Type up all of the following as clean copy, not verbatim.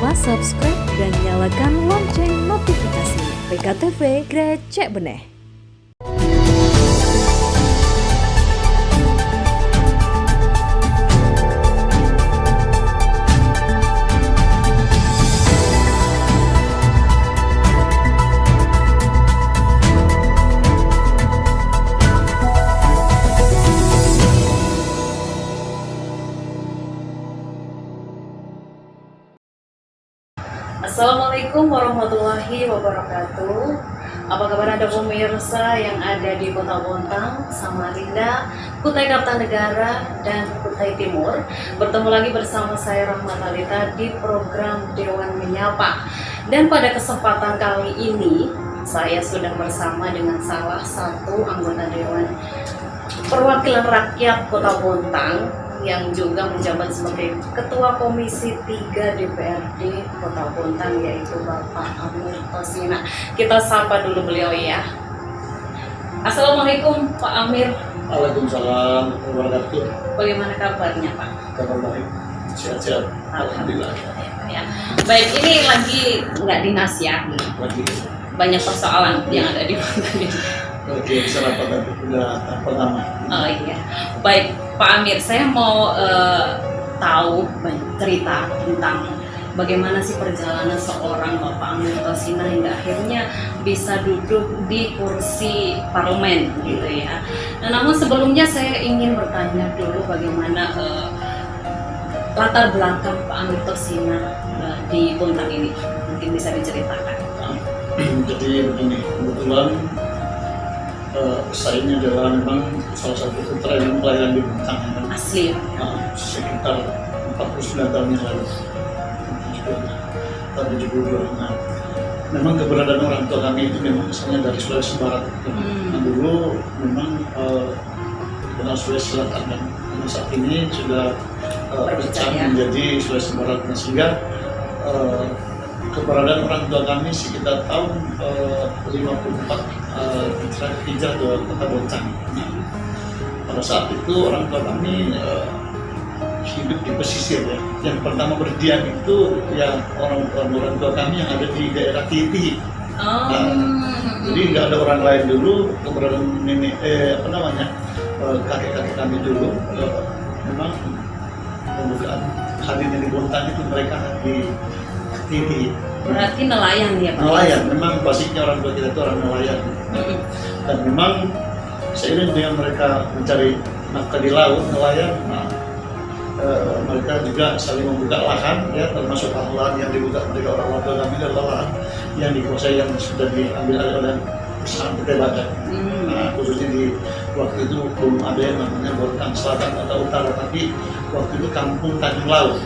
lupa subscribe dan nyalakan lonceng notifikasi. PKTV Grecek Beneh. Assalamualaikum warahmatullahi wabarakatuh. Apa kabar Anda pemirsa yang ada di Kota Bontang, Samarinda, Kutai Kartanegara, dan Kutai Timur? Bertemu lagi bersama saya Rahmat Alita di program Dewan Menyapa. Dan pada kesempatan kali ini saya sudah bersama dengan salah satu anggota Dewan Perwakilan Rakyat Kota Bontang yang juga menjabat sebagai Ketua Komisi 3 DPRD Kota Bontang, yaitu Bapak Amir Tosina. Kita sapa dulu beliau ya. Assalamualaikum Pak Amir. Waalaikumsalam warahmatullahi wabarakatuh. Bagaimana kabarnya Pak? Kabar baik, sehat-sehat. Alhamdulillah. Ya. Baik, ini lagi nggak dinas ya? Lagi Banyak persoalan yang ada di Bontang ini. lagi sarapan tapi udah pertama. Oh iya. Baik Pak Amir, saya mau tahu cerita tentang bagaimana sih perjalanan seorang Bapak Amir Tosina hingga akhirnya bisa duduk di kursi parlemen gitu ya. Nah, namun sebelumnya saya ingin bertanya dulu bagaimana latar belakang Pak Amir Tosina di Bontang ini, mungkin bisa diceritakan. Jadi begini, kebetulan saya ini adalah memang salah satu putra yang pelayan di Bontang kan? Asli. Sekitar 49 tahun yang lalu, 72. Nah, memang keberadaan orang tua kami itu memang asalnya dari Sulawesi Barat. Nah, dulu memang dikenal Sulawesi Selatan, dan saat ini sudah pecah menjadi Sulawesi Barat. Nah, sehingga keberadaan orang tua kami sekitar tahun 54 hijrah ke Kota Bontang. Nah, pada saat itu orang tua kami hidup di pesisir ya. Yang pertama berdiam itu ya orang tua kami yang ada di daerah Titi. Jadi nggak ada orang lain dulu. Keberadaan nenek kakek-kakek kami dulu memang pembukaan hadirnya di Bontang itu mereka di Titi. Berarti nelayan ya Pak? Nelayan, memang basicnya orang tua kita itu orang nelayan. Dan memang seiring dengan mereka mencari nafkah di laut, nelayan, mereka juga saling membuka lahan, ya, termasuk lahan yang dibuka mereka orang tua kami adalah lahan yang dikuasai yang sudah diambil oleh perusahaan PT Badan. Nah, khususnya di waktu itu belum ada yang namanya Bontang Selatan atau Utara, tapi waktu itu Kampung Tanjung Laut.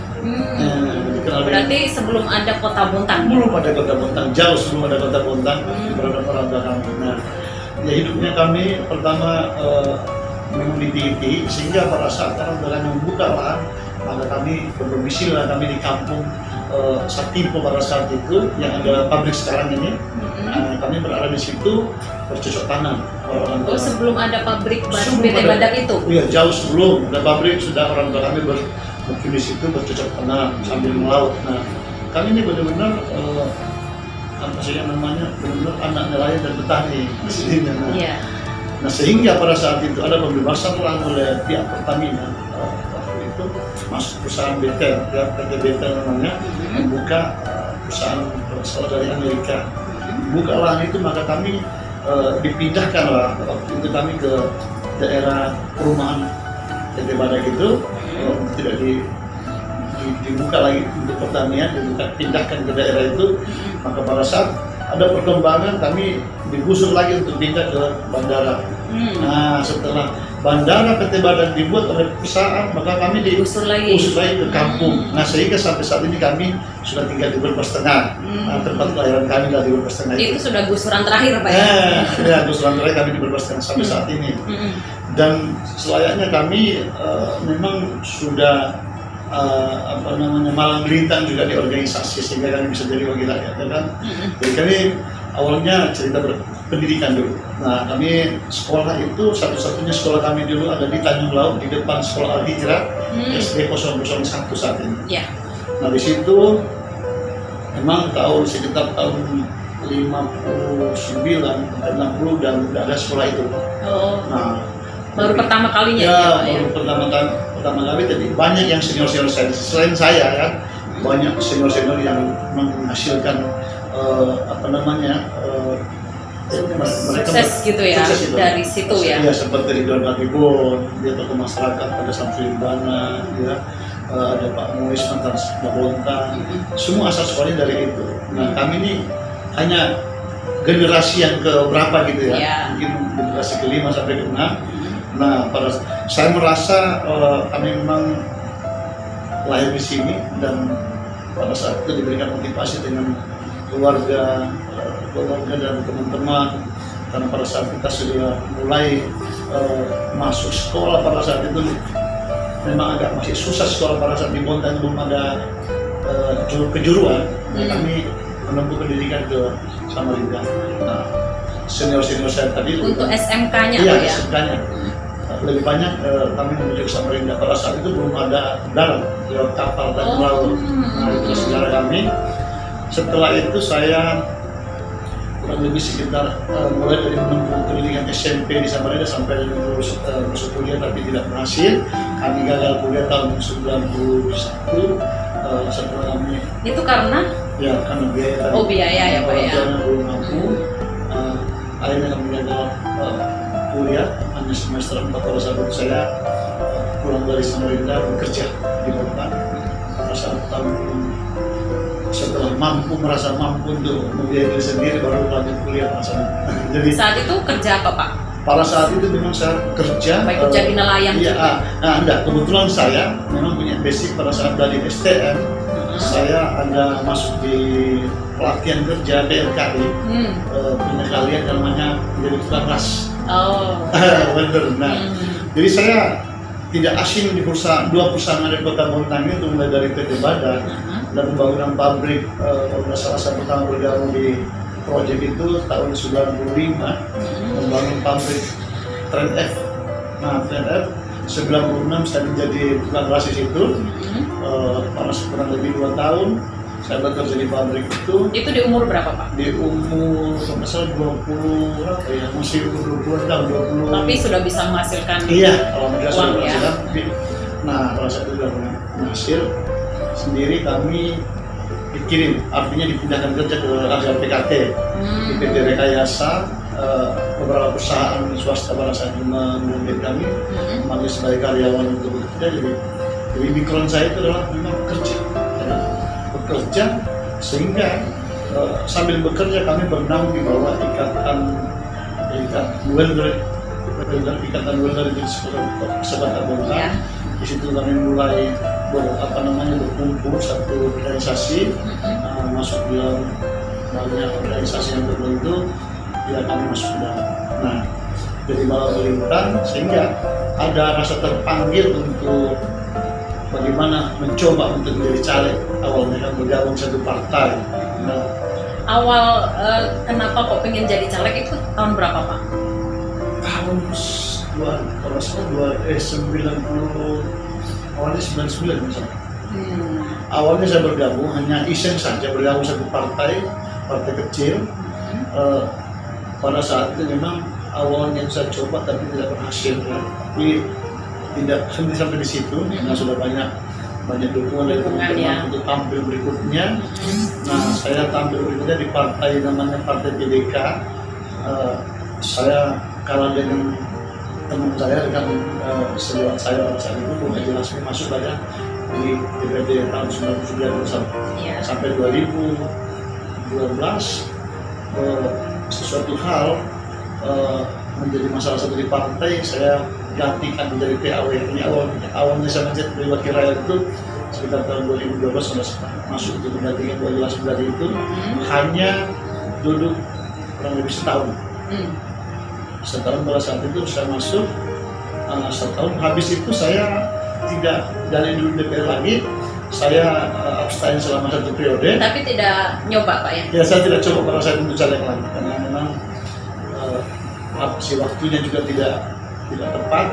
Berarti sebelum ada Kota Bontang? Belum ada Kota Bontang, jauh sebelum ada Kota Bontang, berada orang tua kami. Nah, ya hidupnya kami pertama memang di Titi, sehingga pada saat orang tua kami membuka lahan, maka kami berdomisili kami di kampung Satimpo pada saat itu, yang ada pabrik sekarang ini. Kami berada di situ bercocok tanam. Sebelum ada pabrik baru PT Badak itu? Iya, jauh sebelum ada pabrik sudah orang tua kami mungkin di situ bercocok tanam sambil melaut. Nah, kami ini benar-benar apa sih yang namanya, benar-benar anak nelayan dan petani aslinya. Nah, sehingga pada saat itu ada pembebasan lahan oleh pihak Pertamina. Waktu itu masuk perusahaan Betel, ya, PT Betel namanya, membuka perusahaan berasal dari Amerika. Buka lahan itu, maka kami dipindahkan lah waktu itu kami ke daerah perumahan PT Badak itu. Tidak dibuka lagi untuk pertanian, dipindahkan ke daerah itu. Maka pada saat ada perkembangan kami digusur lagi untuk pindah ke bandara. Nah, setelah bandara PT Badan dibuat oleh perusahaan, maka kami digusur lagi ke kampung. Nah, sehingga sampai saat ini kami sudah tinggal di Berbes Tengah. Tempat kelahiran kami adalah di Berbes Tengah. Itu sudah gusuran terakhir Pak ya? Ya, gusuran terakhir kami di Berbes Tengah sampai saat ini. Dan selayaknya kami memang sudah malang melintang juga di organisasi, sehingga kami bisa jadi wakil rakyat, ya kan? Jadi kami awalnya cerita pendidikan dulu. Nah, kami sekolah itu satu-satunya sekolah kami dulu ada di Tanjung Laut, di depan sekolah Al Hijrah, SD 001 saat ini. Nah, di situ memang sekitar tahun 59 sampai 60 dan udah ada sekolah itu. Oh, Nah, baru pertama kalinya ya, ya, Pak, ya? baru pertama kali, jadi banyak yang senior saya, selain saya kan, banyak senior yang menghasilkan Sukses gitu ya, sukses itu. dari situ ya. Ya, seperti Ridwan Habibur, dia tokoh masyarakat, ada Samsul Bana, ya, ada Pak Muis mantan Bontang, semua asal sekolahnya dari itu. Nah, kami ini hanya generasi yang keberapa gitu ya, Ya. mungkin generasi kelima sampai ke-6. Nah, saya merasa kami memang lahir di sini dan pada saat itu diberikan motivasi dengan keluarga dan teman-teman, karena pada saat kita sudah mulai masuk sekolah pada saat itu memang agak masih susah sekolah pada saat di Bontang, belum ada kejuruan. Kami menempuh pendidikan ke Samarinda. Nah, senior saya tadi Untuk SMK-nya iya, Pak ya? SMK-nya lebih banyak kami menuju ke Samarinda. Pada saat itu belum ada darat, lewat kapal dan laut. Nah, itu sejarah kami. Setelah itu saya kurang lebih sekitar mulai dari menempuh pendidikan SMP di Samarinda sampai lulus masuk kuliah, tapi tidak berhasil. Kami gagal kuliah tahun 91 setelah kami Itu karena? ya karena biaya tadi. Oh, biaya ya Pak ya? Orang belum mampu. Akhirnya kami gagal kuliah hanya semester 4. Pada saat itu saya pulang dari Samarinda bekerja di Bontang. Pada saat setelah merasa mampu untuk membiayai diri sendiri, baru lanjut kuliah rasanya. Jadi Saat itu kerja apa Pak? pada saat itu memang saya kerja. Apa ikut jadi nelayan Iya, juga? enggak. Kebetulan saya memang punya basic pada saat dari STM. Saya ada masuk di pelatihan kerja BLKI, punya kalian namanya menjadi tukang ras. Oh. Bener. Nah, jadi saya tidak asing di dua perusahaan ada di Kota Bontang itu, mulai dari PT Badak dan pembangunan pabrik. Salah satu pertama bergabung di proyek itu tahun 95, membangun pabrik Trend F. Nah, Trend F 96 saya menjadi tukang ras di situ. Pada kurang lebih 2 tahun saya bekerja di pabrik itu. Itu di umur berapa Pak? Di umur misalnya 20 apa ya, masih umur 20 tahun, 20. Tapi sudah bisa menghasilkan. Iya, kalau mereka sudah uang ya? berhasil. Nah, pada saat itu sudah berhasil sendiri, kami dikirim, artinya dipindahkan kerja ke agar PKT di PT Rekayasa. Beberapa perusahaan swasta pada saat itu mengambil kami, memanggil sebagai karyawan untuk bekerja. Jadi background saya itu adalah memang bekerja sehingga sambil bekerja kami bernaung di bawah ikatan welder di Sekolah Bontang. Di situ kami mulai berkumpul satu organisasi, masuk di dalam banyak organisasi yang terbentuk. Ya, kami masuk ke dalam. Nah, dari bawah melintang sehingga ada rasa terpanggil untuk bagaimana mencoba untuk menjadi caleg. Awalnya bergabung satu partai. Nah, Awal kenapa kok pengen jadi caleg itu tahun berapa Pak? tahun 90, awalnya 99 misalnya. Awalnya saya bergabung hanya iseng saja, bergabung satu partai kecil. Pada saat itu memang awalnya saya coba tapi tidak berhasil ya. Tapi tidak sampai di situ, karena sudah banyak dukungan dari teman-teman untuk tampil berikutnya. Nah, saya tampil berikutnya di partai namanya Partai PDK. Saya kalah dengan teman saya, dengan senior saya pada saat itu, Bung Haji Lasmi, masuk pada di DPD tahun 99 sampai 2012. Sesuatu hal menjadi masalah satu di partai, saya gantikan menjadi PAW. Ini awalnya saya menjadi dari wakil rakyat itu sekitar tahun 2012 sudah masuk untuk menggantikan 2011 itu, hanya duduk kurang lebih setahun. Setahun pada saat itu saya masuk, setahun habis itu saya tidak dari dulu DPR lagi. Saya abstain selama 1 periode. Tapi tidak nyoba Pak ya? Ya, saya tidak coba pada saat itu caleg lagi karena memang waktunya juga tidak tepat.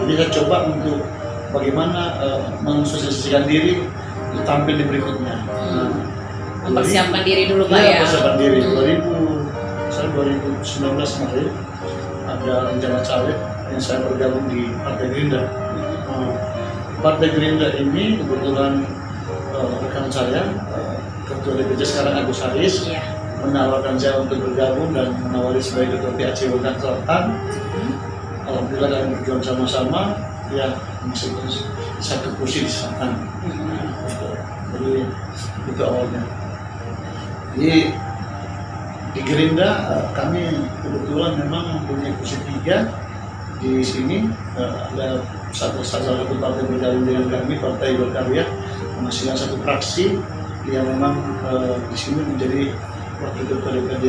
Jadi saya coba untuk bagaimana mensosialisasikan diri tampil di berikutnya. Mempersiapkan diri dulu Pak Iya, ya. persiapan diri. 2019 kemarin ada rencana caleg yang saya bergabung di Partai Gerindra. Partai Gerindra ini kebetulan rekan saya, Ketua DPC sekarang Agus Haris, Iya. menawarkan saya untuk bergabung dan menawari sebagai Ketua PAC Wetan Selatan. Alhamdulillah kami berjuang sama-sama, ya meskipun satu kursi di selatan. Jadi itu awalnya. Jadi di Gerindra kami kebetulan memang mempunyai kursi 3 di sini. Ada satu partai bergabung dengan kami, Partai Berkarya, menghasilkan satu fraksi yang memang di sini menjadi wakil ketua DPRD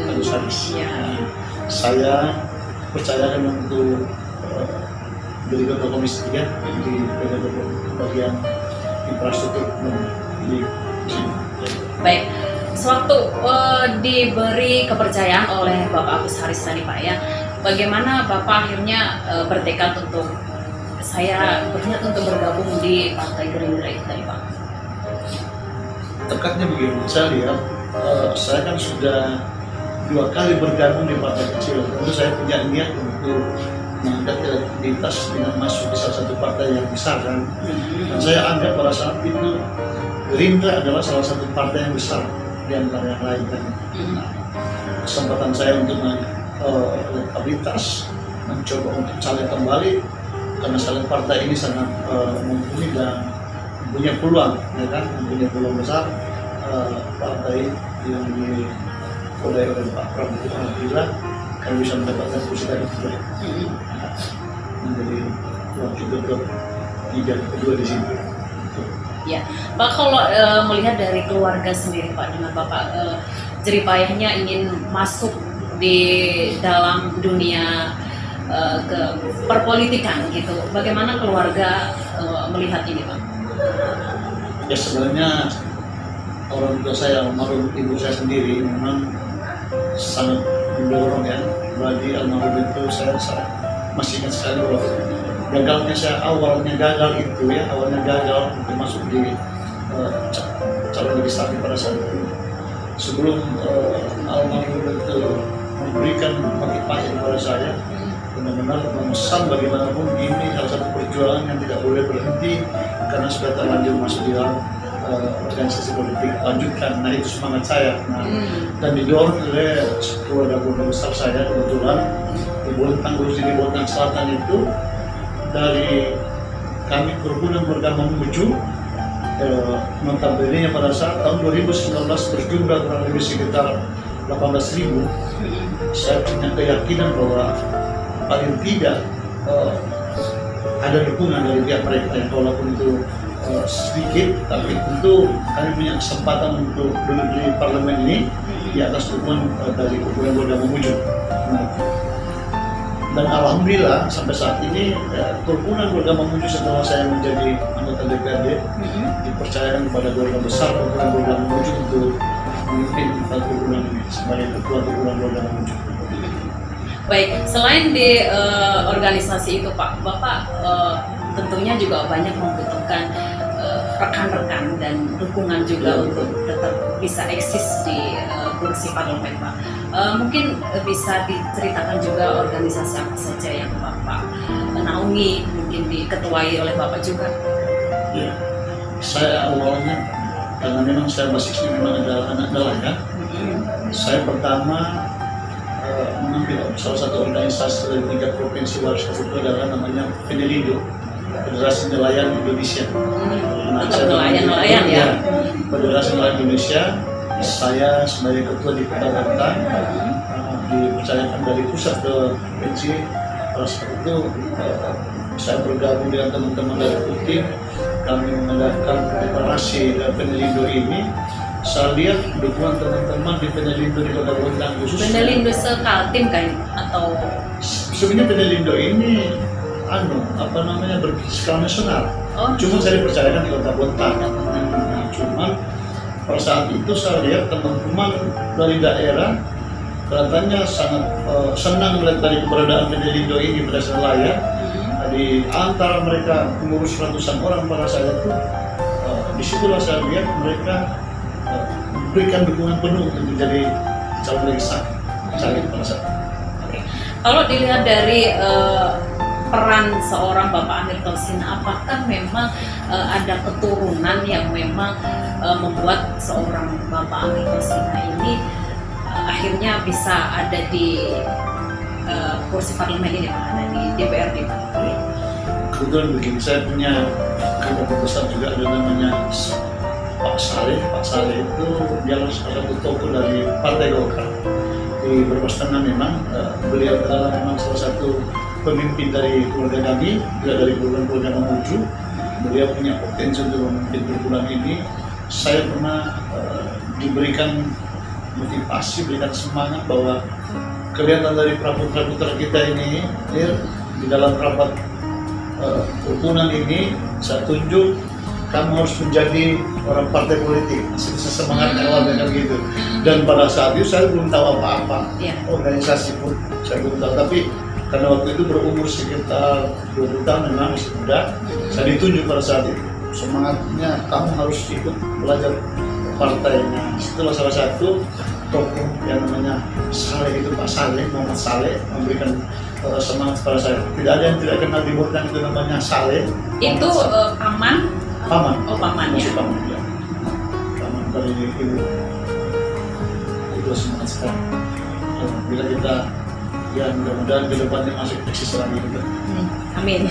Agus Haris. Iya. Saya percayakan untuk menjadi ketua komisi 3 di bagian infrastruktur di sini. Baik, sewaktu diberi kepercayaan oleh Bapak Agus Haris tadi Pak ya, bagaimana Bapak akhirnya bertekad untuk saya berniat untuk bergabung di Partai Gerindra itu tadi Pak? Tekadnya begini, saya lihat saya kan sudah 2 kali bergabung di partai kecil. Tentu saya punya niat untuk mengangkat elektabilitas dengan masuk di salah satu partai yang besar kan. Dan saya anggap pada saat itu Gerindra adalah salah satu partai yang besar di antara yang lain kan. Nah, kesempatan saya untuk elektabilitas, mencoba untuk caleg kembali karena caleg partai ini sangat mumpuni dan punya peluang, ya kan, punya peluang besar. Partai yang dikodai oleh Pak Prabowo, alhamdulillah kami bisa mendapatkan kursi dari itu menjadi wakil ketua 3 kedua di sini. Ya, Pak kalau melihat dari keluarga sendiri Pak, dengan Bapak jeripayahnya ingin masuk di dalam dunia ke perpolitikan gitu, bagaimana keluarga melihat ini Pak? Ya sebenarnya orang tua saya, almarhum ibu saya sendiri memang sangat mendorong ya. Bagi almarhum itu saya masih ingat sekali bahwa awalnya gagal untuk masuk di calon legislatif pada saat itu. Sebelum almarhum itu memberikan motivasi kepada saya, benar-benar memesan bagaimanapun ini salah satu perjuangan yang tidak boleh berhenti karena sudah terlanjur masuk di dalam organisasi politik, lanjutkan. Nah itu semangat saya. Nah, dan didorong oleh keluarga besar saya kebetulan di Bontang, khususnya di Bontang Selatan itu, dari kami kerukunan beragama menuju notabene pada saat tahun 2019 berjumlah kurang lebih sekitar 18.000. Saya punya keyakinan bahwa paling tidak ada dukungan dari pihak mereka yang walaupun itu sedikit, tapi tentu kami punya kesempatan untuk duduk di parlemen ini di atas dukungan dari kerukunan beragama menuju. Nah, dan alhamdulillah sampai saat ini kerukunan beragama menuju setelah saya menjadi anggota DPRD dipercayakan kepada keluarga besar kerukunan beragama menuju untuk memimpin kerukunan ini sebagai ketua kerukunan beragama menuju. Baik, selain di organisasi itu Pak, Bapak tentunya juga banyak membutuhkan rekan-rekan dan dukungan juga untuk tetap bisa eksis di kursi parlemen Pak. Mungkin bisa diceritakan juga organisasi apa saja yang Bapak naungi, mungkin diketuai oleh Bapak juga. Ya, saya awalnya karena memang saya basisnya memang adalah anak nelayan. Saya pertama mengambil salah satu organisasi dari tingkat provinsi Waris itu adalah namanya Fedelindo, Federasi Nelayan Indonesia. Nelayan ya. Federasi Nelayan Indonesia. Saya sebagai ketua di Kota Bontang dipercayakan dari pusat ke provinsi. Pada saat itu saya bergabung dengan teman-teman dari Putin. Kami mengadakan deklarasi Fedelindo ini. Saya lihat dukungan teman-teman di Fedelindo di Kota Bontang khusus. Fedelindo sekaltim kan atau sebenarnya Fedelindo ini berskala nasional. Cuma saya dipercayakan di Kota Bontang. Cuman pada saat itu saya lihat teman-teman dari daerah kelihatannya sangat senang melihat dari keberadaan Fedelindo ini pada nelayan. Di antara mereka pengurus ratusan orang pada saat itu, disitulah saya lihat mereka berikan dukungan penuh untuk menjadi calon legislatif pada saat itu. Oke. Kalau dilihat dari peran seorang Bapak Amir Tolsina, apakah memang ada keturunan yang memang membuat seorang Bapak Amir Tolsina ini akhirnya bisa ada di kursi parlemen ini, Pak, ada di DPRD, Pak? Kebetulan begini, saya punya keluarga besar juga, ada namanya Pak Saleh. Pak Saleh itu dia salah satu tokoh dari Partai Golkar di Brebes Tengah. Memang beliau adalah memang salah satu pemimpin dari keluarga kami, juga dari keluarga Mamuju. Beliau punya potensi untuk memimpin perkumpulan ini. Saya pernah diberikan motivasi, berikan semangat bahwa kelihatan dari putra-putra kita ini di dalam rapat kerukunan ini, saya tunjuk kamu harus menjadi orang partai politik. Semangat awal dengan gitu. Dan pada saat itu saya belum tahu apa-apa, organisasi pun saya belum tahu. Tapi karena waktu itu berumur sekitar 20 tahun, memang masih muda, saya ditunjuk pada saat itu. Semangatnya kamu harus ikut belajar partainya. Setelah salah satu tokoh yang namanya Saleh itu, Pak Saleh, Muhammad Saleh, memberikan semangat pada saya. Tidak ada yang tidak kenal di Bordang itu namanya Saleh. Itu paman? Paman. Oh, paman ya. Paman, ya. Paman dari ibu. Itu semangat sekali. Bila kita, ya mudah-mudahan ke depannya masih eksis lagi juga. Amin.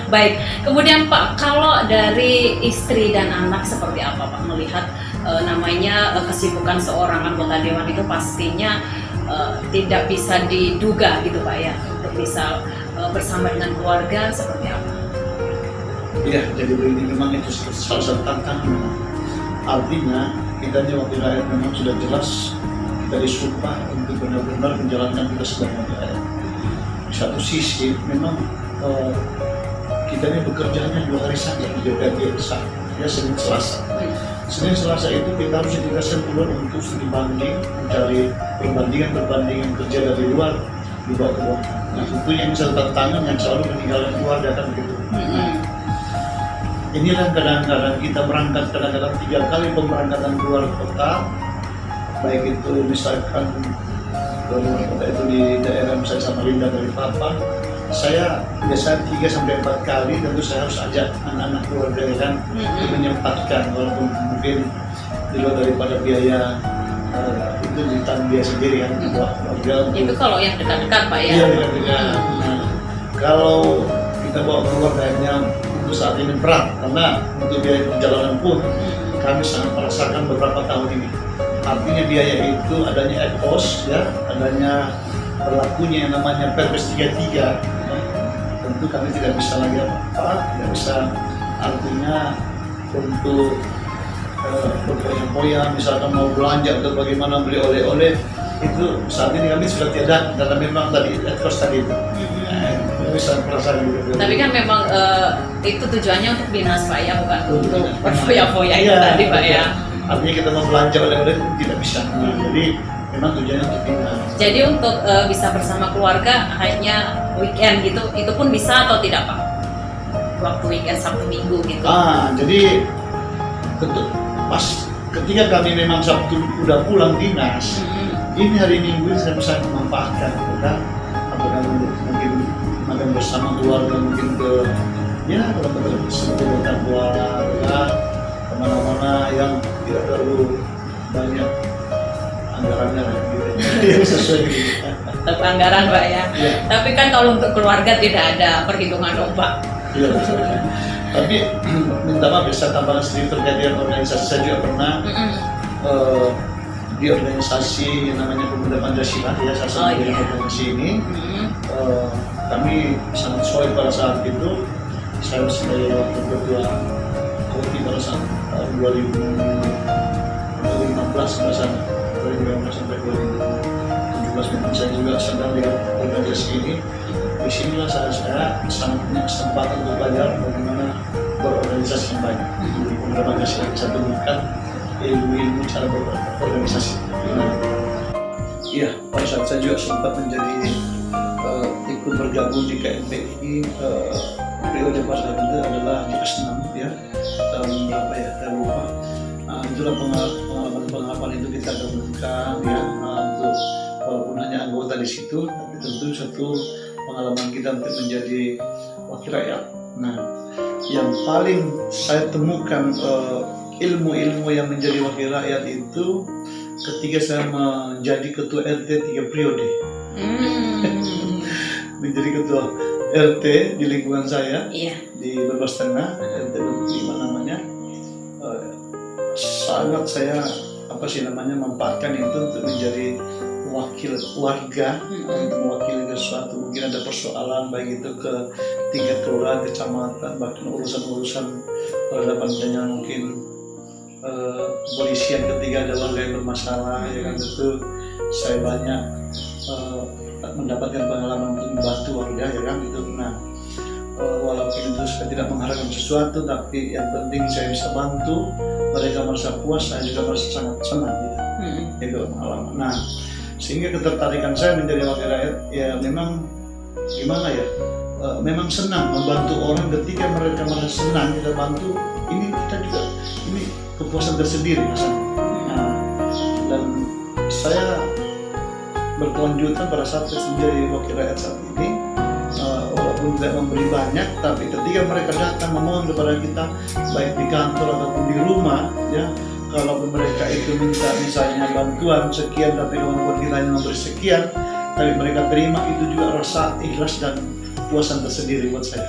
Baik, kemudian Pak, kalau dari istri dan anak seperti apa Pak melihat namanya kesibukan seorang anggota dewan itu pastinya tidak bisa diduga gitu Pak ya, untuk bisa bersama dengan keluarga seperti apa? Iya, jadi begini, memang itu salah satu tantangan memang. Artinya kita ini wakil rakyat memang sudah jelas kita disumpah untuk benar-benar menjalankan tugas sebagai wakil rakyat. Di satu sisi memang kita ini bekerjanya 2 hari saja di DPRD, ya Senin Selasa. Senin Selasa itu kita harus dikasih keluar untuk studi banding, mencari perbandingan kerja dari luar dibawa ke bawah. Nah tentunya ini satu tantangan yang selalu meninggalkan keluarga kan begitu. Inilah kadang-kadang kita berangkat kadang-kadang 3 kali pemberangkatan keluar kota, baik itu misalkan dari luar kota itu di daerah misalnya Samarinda dari Papa. Saya biasa 3-4 kali, tentu saya harus ajak anak-anak keluarga kan untuk menyempatkan, walaupun mungkin di luar daripada biaya itu ditanggung biaya sendiri kan buat keluarga. Itu kalau yang dekat-dekat Pak ya? Iya, dekat-dekat. Nah, kalau kita bawa keluarganya untuk saat ini berat, karena untuk biaya perjalanan pun kami sangat merasakan beberapa tahun ini. Artinya biaya itu adanya ad-hoc, ya, adanya berlakunya yang namanya Perpres 33. Tentu kami tidak bisa lagi apa-apa, tidak bisa, artinya untuk berpoya-poya, misalkan mau belanja atau bagaimana beli oleh-oleh, itu saat ini kami sudah tiada, karena memang tadi ad-hoc tadi itu. Bisa perasaan gitu. Tapi kan memang itu tujuannya untuk dinas Pak ya, bukan untuk berfoya-foya itu tadi Pak ya. Artinya kita mau belanja oleh-oleh tidak bisa. Jadi memang tujuannya untuk dinas. Jadi untuk bisa bersama keluarga hanya weekend gitu, itu pun bisa atau tidak Pak? Waktu weekend Sabtu Minggu gitu. Jadi tentu pas ketika kami memang Sabtu udah pulang dinas, ini hari Minggu saya bisa memanfaatkan, kan? Apakah mungkin makan bersama keluarga, mungkin ke kalau sebuah keluarga kemana-mana yang tidak terlalu banyak anggarannya gitu. Sesuai gitu. Tetap anggaran Pak ya. Tapi kan kalau untuk keluarga tidak ada perhitungan dong Pak. Iya. Tapi minta maaf bisa tambahan sedikit terkait dengan organisasi. Saya juga pernah di organisasi yang namanya Pemuda Pancasila, ya salah satu dari organisasi ini. Kami sangat solid pada saat itu. Saya sebagai wakil ketua Kopi pada saat tahun 2015 pada saat 2015 sampai 2017 memang saya juga sedang di organisasi ini. Disinilah saya sangat punya kesempatan untuk belajar bagaimana berorganisasi yang baik. Pemuda Pancasila bisa temukan ilmu-ilmu cara berorganisasi. Iya, pada saat saya juga sempat menjadi ikut bergabung di KMPI, periode pada saat itu adalah di ke-6 ya, tahun berapa ya, saya lupa. itulah pengalaman itu kita temukan ya, untuk walaupun hanya anggota di situ, tapi tentu satu pengalaman kita untuk menjadi wakil rakyat. Nah, yang paling saya temukan ilmu-ilmu yang menjadi wakil rakyat itu ketika saya menjadi ketua RT 3 periode. Menjadi ketua RT di lingkungan saya, di Brebes Tengah, RT 25 namanya. Sangat saya manfaatkan itu untuk menjadi wakil warga, untuk mewakili sesuatu. Mungkin ada persoalan baik itu ke tingkat kelurahan, kecamatan, bahkan urusan-urusan peradaban yang mungkin kepolisian ketika ada warga yang bermasalah, ya kan, itu saya banyak mendapatkan pengalaman untuk membantu warga, ya kan, itu. Nah, walaupun itu saya tidak mengharapkan sesuatu, tapi yang penting saya bisa bantu, mereka merasa puas, saya juga merasa sangat senang gitu. Itu pengalaman. Nah, sehingga ketertarikan saya menjadi wakil rakyat ya memang gimana ya, memang senang membantu orang. Ketika mereka merasa senang kita bantu, ini kita juga ini kepuasan tersendiri rasanya. Nah, dan saya berkelanjutan pada saat saya menjadi wakil rakyat saat ini, walaupun tidak memberi banyak, tapi ketika mereka datang memohon kepada kita baik di kantor ataupun di rumah, ya, kalau mereka itu minta misalnya bantuan sekian tapi kemampuan kita hanya memberi sekian, tapi mereka terima, itu juga rasa ikhlas dan puasan tersendiri buat saya.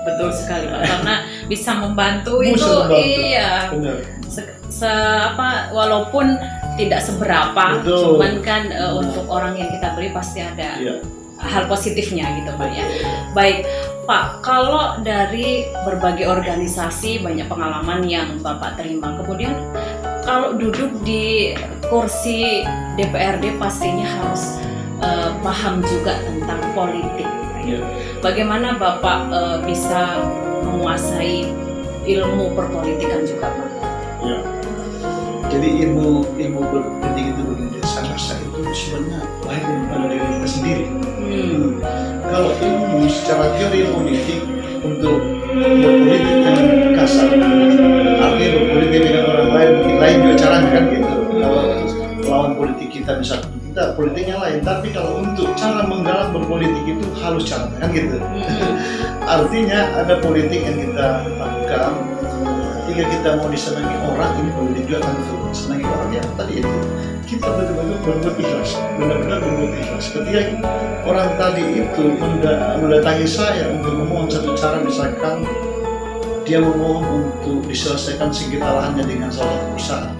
Betul sekali Pak, karena bisa membantu itu iya. Benar. Walaupun tidak seberapa, betul. Cuman kan untuk orang yang kita beri pasti ada hal positifnya gitu Pak ya. Baik Pak, kalau dari berbagai organisasi banyak pengalaman yang Bapak terima, kemudian kalau duduk di kursi DPRD pastinya harus paham juga tentang politik. Bagaimana Bapak bisa menguasai ilmu perpolitikan juga Pak? Ya. Jadi ilmu berpolitik itu begini, saya rasa itu sebenarnya lahir pada diri kita sendiri. Kalau ilmu secara teori politik untuk berpolitik dengan kasar, artinya berpolitik dengan orang lain, mungkin lain juga caranya kan gitu. Kalau lawan politik kita misalnya, kita politiknya lain, tapi kalau untuk cara menggalang berpolitik itu halus caranya kan gitu. Artinya ada politik yang kita lakukan. Ketika kita mau disenangi orang, ini politik juga kan untuk senangi orang ya. Tadi itu kita benar-benar berbuat ikhlas, benar-benar berbuat ikhlas. Ketika orang tadi itu mendatangi saya untuk memohon satu cara, misalkan dia memohon untuk diselesaikan sengketa lahannya dengan salah satu perusahaan.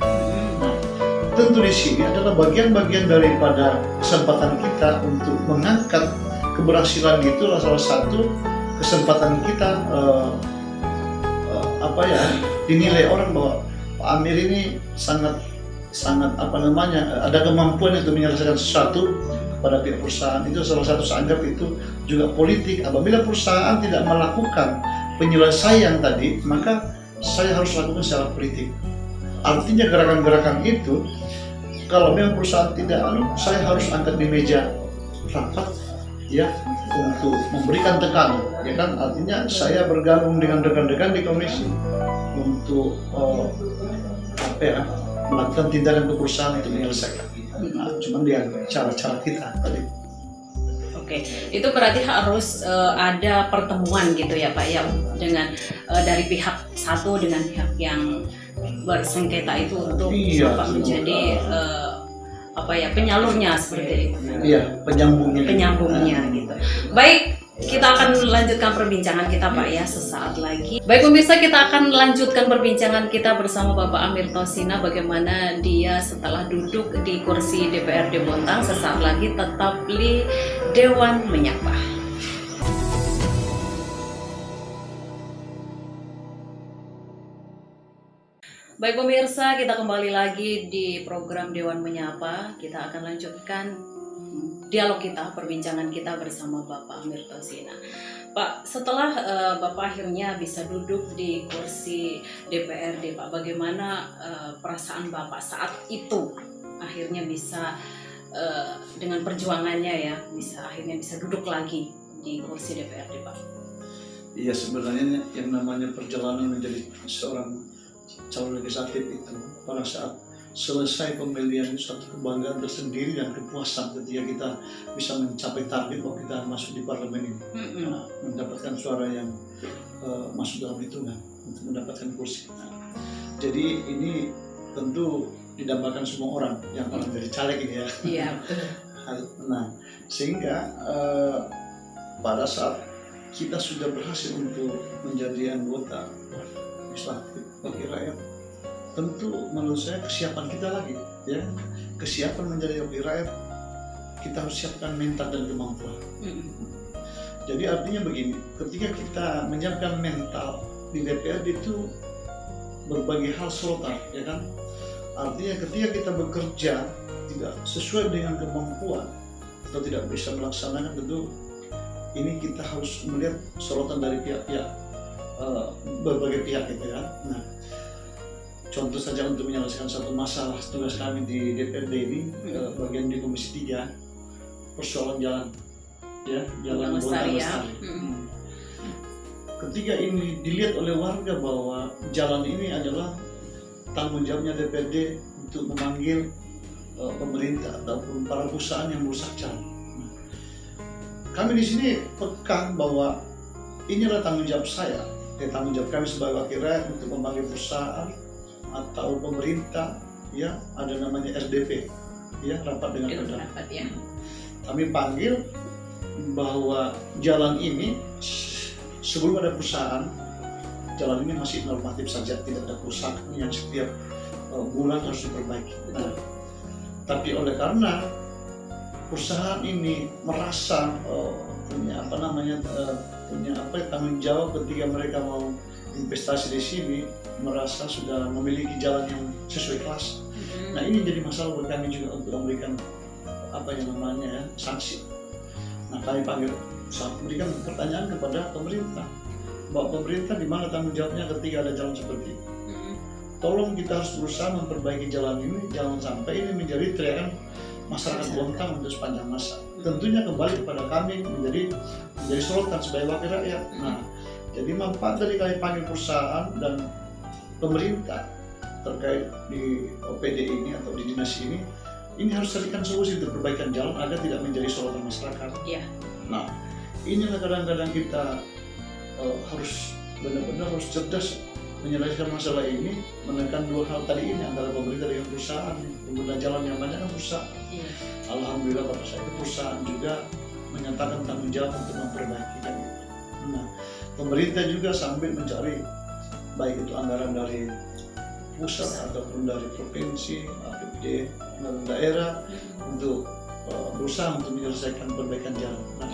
Nah, tentu di sini adalah bagian-bagian daripada kesempatan kita untuk mengangkat keberhasilan itu, adalah salah satu kesempatan kita dinilai orang bahwa Pak Amir ini sangat ada kemampuan untuk menyelesaikan sesuatu pada pihak perusahaan. Itu salah satu saya anggap itu juga politik. Apabila perusahaan tidak melakukan penyelesaian tadi, maka saya harus lakukan secara politik. Artinya gerakan-gerakan itu kalau memang perusahaan tidak, saya harus angkat di meja rapat ya, untuk memberikan tekanan, ya kan. Artinya saya bergabung dengan rekan-rekan di komisi untuk melakukan tindakan ke perusahaan itu menyelesaikan. Nah, cuma dia cara-cara kita tadi. Oke, itu berarti harus ada pertemuan gitu ya Pak ya, dengan dari pihak satu dengan pihak yang bersengketa itu untuk Bapak menjadi penyalurnya seperti itu. Iya, penyambungnya gitu. Baik, kita akan lanjutkan perbincangan kita Pak ya sesaat lagi. Baik pemirsa, kita akan lanjutkan perbincangan kita bersama Bapak Amir Thosina, bagaimana dia setelah duduk di kursi DPRD Bontang. Sesaat lagi tetap di Dewan Menyapa. Baik pemirsa, kita kembali lagi di program Dewan Menyapa. Kita akan lanjutkan dialog kita, perbincangan kita bersama Bapak Amir Thosina. Pak, setelah Bapak akhirnya bisa duduk di kursi DPRD, Pak, bagaimana perasaan Bapak saat itu akhirnya bisa dengan perjuangannya ya, akhirnya bisa duduk lagi di kursi DPRD, Pak? Iya, sebenarnya yang namanya perjalanan menjadi seorang calon legislatif itu pada saat selesai pemilihan itu satu kebanggaan tersendiri dan kepuasan ketika kita bisa mencapai target bahwa kita masuk di parlemen ini. Mendapatkan suara yang masuk dalam hitungan untuk mendapatkan kursi. Jadi ini tentu didambakan semua orang yang orang dari caleg ini ya. Iya, betul. Nah, sehingga pada saat kita sudah berhasil untuk menjadi anggota legislatif wakil rakyat, tentu menurut saya kesiapan kita lagi, ya, kesiapan menjadi wakil rakyat, kita harus siapkan mental dan kemampuan. Jadi artinya begini, ketika kita menyiapkan mental di DPRD itu berbagai hal sorotan, ya kan? Artinya ketika kita bekerja tidak sesuai dengan kemampuan atau tidak bisa melaksanakan, tentu ini kita harus melihat sorotan dari pihak-pihak berbagai pihak gitu ya. Nah, contoh saja untuk menyelesaikan satu masalah tugas kami di DPRD ini, bagian di Komisi 3, persoalan jalan, ya, jalan Bontang Lestari. Ketika ini dilihat oleh warga bahwa jalan ini adalah tanggung jawabnya DPRD untuk memanggil pemerintah ataupun para perusahaan yang merusak jalan. Nah, kami di sini peka bahwa ini adalah tanggung jawab saya, tanggung jawab kami sebagai wakil rakyat untuk memanggil perusahaan atau pemerintah, ya, ada namanya RDP, ya, rapat dengan Pemda. Ya. Kami panggil bahwa jalan ini sebelum ada perusahaan, jalan ini masih normatif saja, tidak ada kerusakan yang setiap bulan harus diperbaiki. Nah, tapi oleh karena perusahaan ini merasa punya tanggung jawab ketika mereka mau investasi di sini, merasa sudah memiliki jalan yang sesuai kelas. Nah, ini jadi masalah buat kami juga untuk memberikan sanksi. Nah, kami panggil memberikan pertanyaan kepada pemerintah, bahwa pemerintah di mana tanggung jawabnya ketika ada jalan seperti ini. Tolong kita harus berusaha memperbaiki jalan ini, jangan sampai ini menjadi teriakan masyarakat Bontang untuk sepanjang masa. Tentunya kembali kepada kami menjadi sorotan sebagai wakil rakyat. Nah, jadi manfaat dari kami panggil perusahaan dan pemerintah terkait di OPD ini atau di dinas ini harus carikan solusi untuk perbaikan jalan agar tidak menjadi sorotan masyarakat. Yeah. Nah, inilah kadang-kadang kita harus benar-benar harus cerdas menyelesaikan masalah ini, menekan dua hal tadi ini antara pemerintah dengan perusahaan. Pengguna jalan yang banyak kan perusahaan. Yeah. Alhamdulillah pada saat itu perusahaan juga menyatakan tanggung jawab untuk memperbaiki kan. Nah, pemerintah juga sambil mencari baik itu anggaran dari pusat ataupun dari provinsi, APBD, dan daerah untuk berusaha untuk menyelesaikan perbaikan jalan. Nah,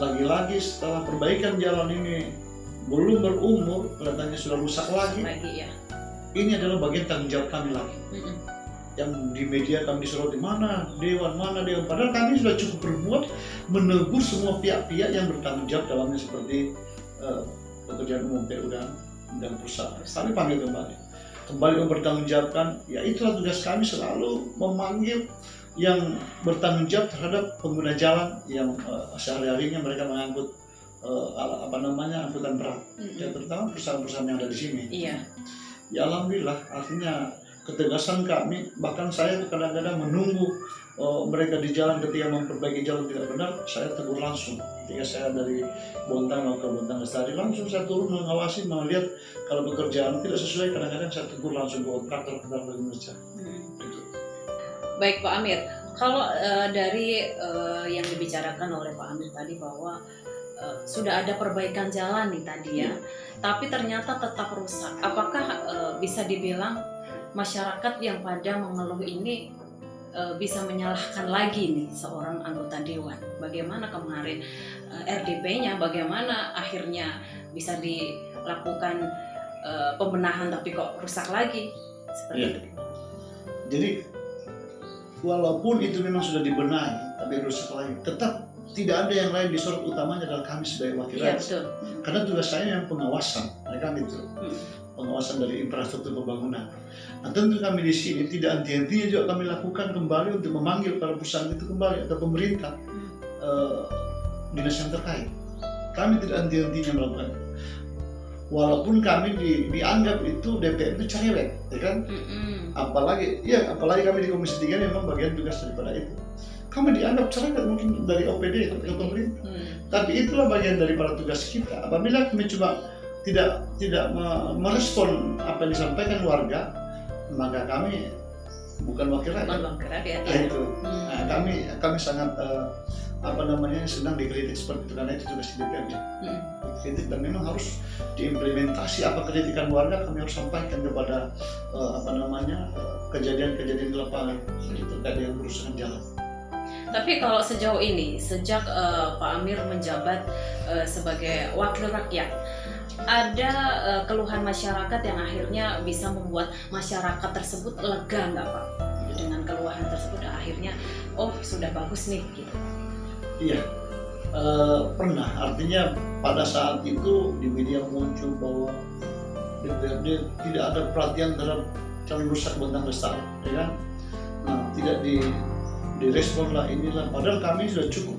lagi-lagi setelah perbaikan jalan ini belum berumur, kelihatannya sudah rusak lagi. Ya. Ini adalah bagian tanggung jawab kami lagi. Yang di media kami disuruh di mana dewan. Padahal kami sudah cukup berbuat menegur semua pihak-pihak yang bertanggung jawab dalamnya seperti pekerjaan umum PU dan perusahaan. Kami panggil kembali mempertanggungjawabkan. Ya, itulah tugas kami, selalu memanggil yang bertanggung jawab terhadap pengguna jalan yang sehari-harinya mereka mengangkut angkutan berat, ya, terutama perusahaan-perusahaan yang ada di sini. Iya. Ya, alhamdulillah, artinya ketegasan kami, bahkan saya kadang-kadang menunggu mereka di jalan ketika memperbaiki jalan tidak benar, saya tegur langsung. Ketika saya dari Bontang ke Bontang Lestari, langsung saya turun mengawasi, melihat kalau pekerjaan tidak sesuai, kadang-kadang saya tegur langsung ke kontraktor kerja. Gitu. Baik Pak Amir, kalau dari yang dibicarakan oleh Pak Amir tadi bahwa sudah ada perbaikan jalan nih tadi ya, tapi ternyata tetap rusak. Apakah bisa dibilang masyarakat yang pada mengeluh ini bisa menyalahkan lagi nih seorang anggota dewan? Bagaimana kemarin RDP-nya, bagaimana akhirnya bisa dilakukan pembenahan tapi kok rusak lagi? Seperti itu. Jadi walaupun itu memang sudah dibenahi tapi rusak lagi, tetap tidak ada yang lain disorot, utamanya adalah kami sebagai wakil rakyat. Betul. Karena tugas saya yang pengawasan, mereka itu pengawasan dari infrastruktur pembangunan. Nah, tentu kami di sini tidak henti-hentinya juga kami lakukan kembali untuk memanggil para perusahaan itu kembali atau pemerintah, dinas yang terkait. Kami tidak henti-hentinya melakukan. walaupun kami dianggap itu DPR itu cerewet, ya kan? Apalagi kami di Komisi 3 memang bagian tugas daripada itu. Kami dianggap cerewet mungkin dari OPD atau pemerintah, tapi itulah bagian daripada tugas kita. Apabila kami cuma tidak merespon apa yang disampaikan warga, maka kami bukan wakil rakyat. Ya. Itu. Nah, kami sangat senang dikritik seperti itu karena itu tugas di DPRD. Kritik dan memang harus diimplementasi apa kritikan warga, kami harus sampaikan kepada kejadian-kejadian di lapangan terkait dengan kerusakan jalan. Tapi kalau sejauh ini, sejak Pak Amir menjabat sebagai wakil rakyat, ada keluhan masyarakat yang akhirnya bisa membuat masyarakat tersebut lega nggak Pak? Dengan keluhan tersebut akhirnya, oh sudah bagus nih gitu. Iya, pernah. Artinya pada saat itu di media muncul bahwa DPRD tidak ada perhatian terhadap calon rusak Bontang Lestari, ya kan? Nah, tidak direspon lah inilah. Padahal kami sudah cukup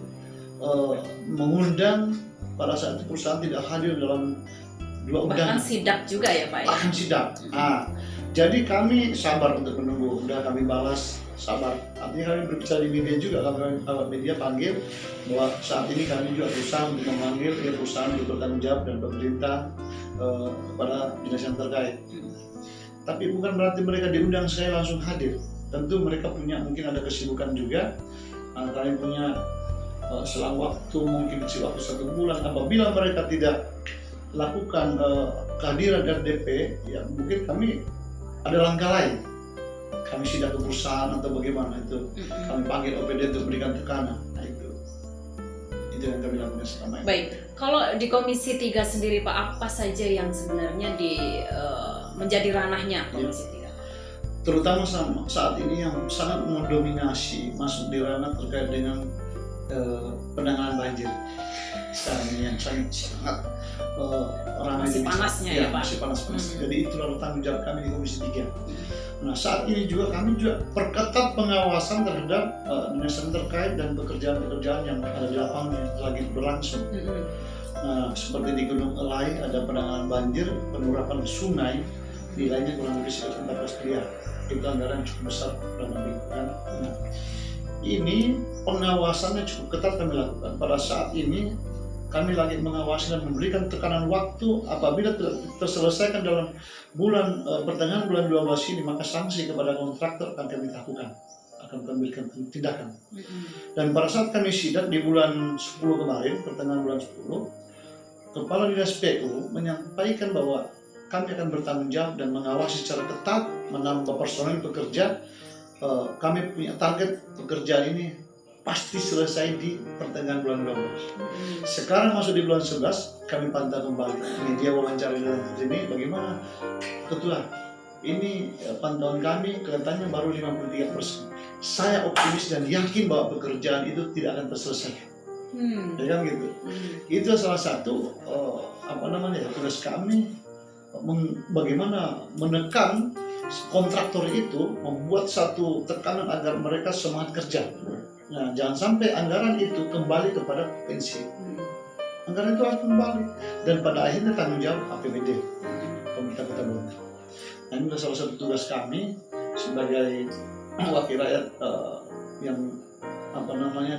mengundang pada saat itu perusahaan tidak hadir dalam 2 undangan. Bahkan sidak juga ya Pak ya? Bahkan sidak. Nah, jadi kami sabar untuk menunggu. Udah kami balas, sabar. Artinya kami berbicara di media juga, kami media panggil bahwa saat ini kami juga berusaha untuk memanggil perusahaan untuk bertanggung jawab dan pemerintah kepada dinas yang terkait. Tapi bukan berarti mereka diundang saya langsung hadir. Tentu mereka mungkin ada kesibukan juga. Kami punya selang waktu, mungkin waktu 1 bulan. Apabila mereka tidak lakukan kehadiran dari DP, ya mungkin kami ada langkah lain. Kami sidak ke perusahaan atau bagaimana itu. Kami panggil OPD untuk memberikan tekanan. Nah, itu yang kami lakukan selama ini. Baik, kalau di Komisi 3 sendiri Pak, apa saja yang sebenarnya menjadi ranahnya Komisi 3? Terutama saat ini yang sangat mendominasi masuk di ranah terkait dengan penanganan banjir. Sekarang ini yang sangat ramai masih panasnya ya Pak? Masih panas. Jadi itulah tanggung jawab kami di Komisi 3. Nah, saat ini juga kami perketat pengawasan terhadap dinas yang terkait dan pekerjaan-pekerjaan yang ada di lapangan yang lagi berlangsung. Nah, seperti di Gunung Elai ada penanganan banjir, penurapan sungai, nilainya kurang lebih sekitar 14 miliar. Itu anggaran cukup besar kurang lebih kan. Nah, ini pengawasannya cukup ketat kami lakukan. Pada saat ini kami lagi mengawasi dan memberikan tekanan waktu. Apabila terselesaikan dalam pertengahan bulan 12 ini, maka sanksi kepada kontraktor akan kami lakukan, akan kami berikan tindakan. Dan pada saat kami sidak di bulan 10 kemarin, pertengahan bulan 10, Kepala Dinas PU menyampaikan bahwa kami akan bertanggung jawab dan mengawasi secara ketat, menambah personel bekerja. Kami punya target pekerjaan ini pasti selesai di pertengahan bulan 12. Sekarang masuk di bulan 11, kami pantau kembali. Media wawancara dalam ini bagaimana? Ketua, ini pantauan kami kelihatannya baru 53%. Saya optimis dan yakin bahwa pekerjaan itu tidak akan terselesaikan. Ya kan gitu. Itu salah satu tugas kami, bagaimana menekan kontraktor itu, membuat satu tekanan agar mereka semangat kerja. Nah, jangan sampai anggaran itu kembali kepada pensi. Anggaran itu harus kembali dan pada akhirnya tanggung jawab APBD pemerintah Kota Bontang. Nah, ini adalah salah satu tugas kami sebagai wakil rakyat yang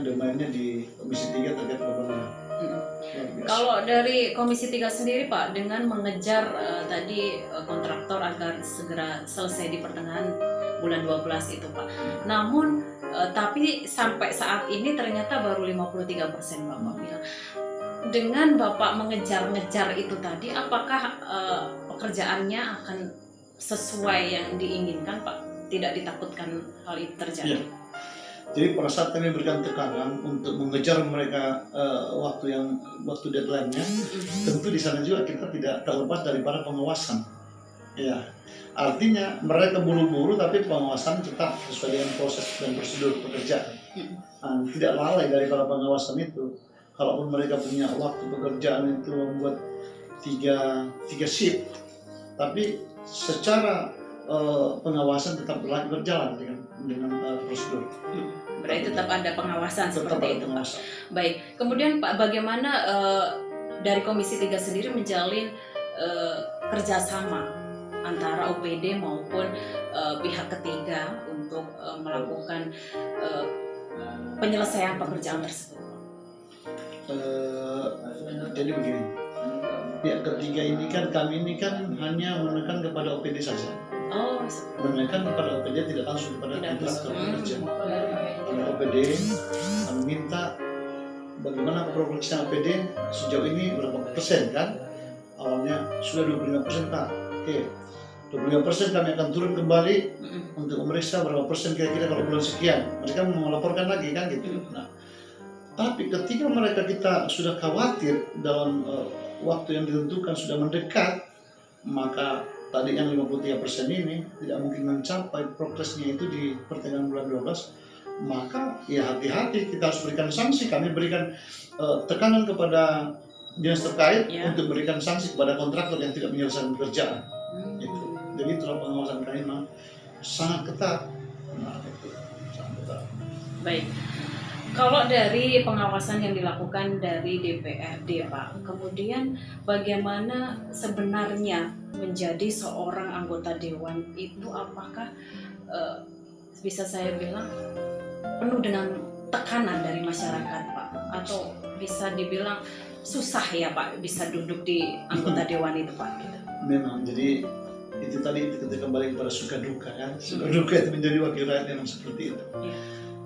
domainnya di Komisi 3 terkait pembangunan. Kalau dari Komisi 3 sendiri Pak, dengan mengejar tadi kontraktor agar segera selesai di pertengahan bulan 12 itu Pak. Namun tapi sampai saat ini ternyata baru 53% Bapak bilang. Dengan Bapak mengejar-ngejar itu tadi, apakah pekerjaannya akan sesuai yang diinginkan Pak? Tidak ditakutkan hal itu terjadi? Ya. Jadi pada saat kami berikan tekanan untuk mengejar mereka waktu deadline-nya, tentu di sana juga kita tidak terlepas daripada pengawasan. Ya, artinya mereka buru-buru tapi pengawasan tetap sesuai dengan proses dan prosedur pekerjaan. Nah, tidak lalai daripada pengawasan itu. Kalaupun mereka punya waktu pekerjaan itu membuat tiga shift, tapi secara pengawasan tetap berjalan dengan prosedur. Berarti tetap ada pengawasan Tetap seperti ada itu pengawasan. Pak. Baik, kemudian Pak, bagaimana dari Komisi 3 sendiri menjalin kerjasama antara OPD maupun pihak ketiga untuk melakukan penyelesaian pekerjaan tersebut? Jadi begini, pihak ketiga ini kan, kami ini kan hanya menekan kepada OPD saja. Oh, Menekan kepada OPD, tidak langsung kepada kontraktor kerja. Karena OPD kami minta bagaimana progresnya OPD sejauh ini berapa persen kan? Awalnya sudah 25% Pak. Oke, 25% kami akan turun kembali untuk memeriksa berapa persen kira-kira kalau bulan sekian. Mereka melaporkan lagi kan gitu. Nah, tapi ketika kita sudah khawatir dalam waktu yang ditentukan sudah mendekat, maka tadi yang 53% ini tidak mungkin mencapai progresnya itu di pertengahan bulan 12, maka ya hati-hati, kita harus berikan sanksi. Kami berikan tekanan kepada dinas terkait untuk berikan sanksi kepada kontraktor yang tidak menyelesaikan pekerjaan. Jadi itulah pengawasan kami memang sangat ketat. Nah, itu sangat ketat. Baik. Kalau dari pengawasan yang dilakukan dari DPRD, Pak, kemudian bagaimana sebenarnya menjadi seorang anggota dewan itu? Apakah bisa saya bilang penuh dengan tekanan dari masyarakat, Pak? Atau bisa dibilang susah ya, Pak, bisa duduk di anggota dewan itu, Pak? Gitu. Memang, jadi itu tadi kita kembali kepada suka duka kan. Suka duka itu menjadi wakil rakyat memang seperti itu.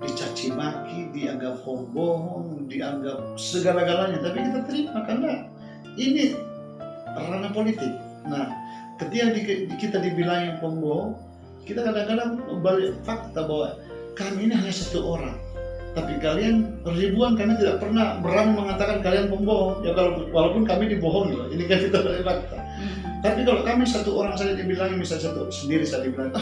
Dicaci maki, dianggap pembohong, dianggap segala-galanya, tapi kita terima karena ini ranah politik. Nah, ketika kita dibilang pembohong, kita kadang-kadang balik fakta bahwa kami ini hanya satu orang, tapi kalian ribuan, kami tidak pernah berani mengatakan kalian pembohong. Ya walaupun kami dibohongi loh, ini kan kita balik fakta. Tapi kalau kami satu orang saja dibilang, misalnya satu sendiri saya dibilang,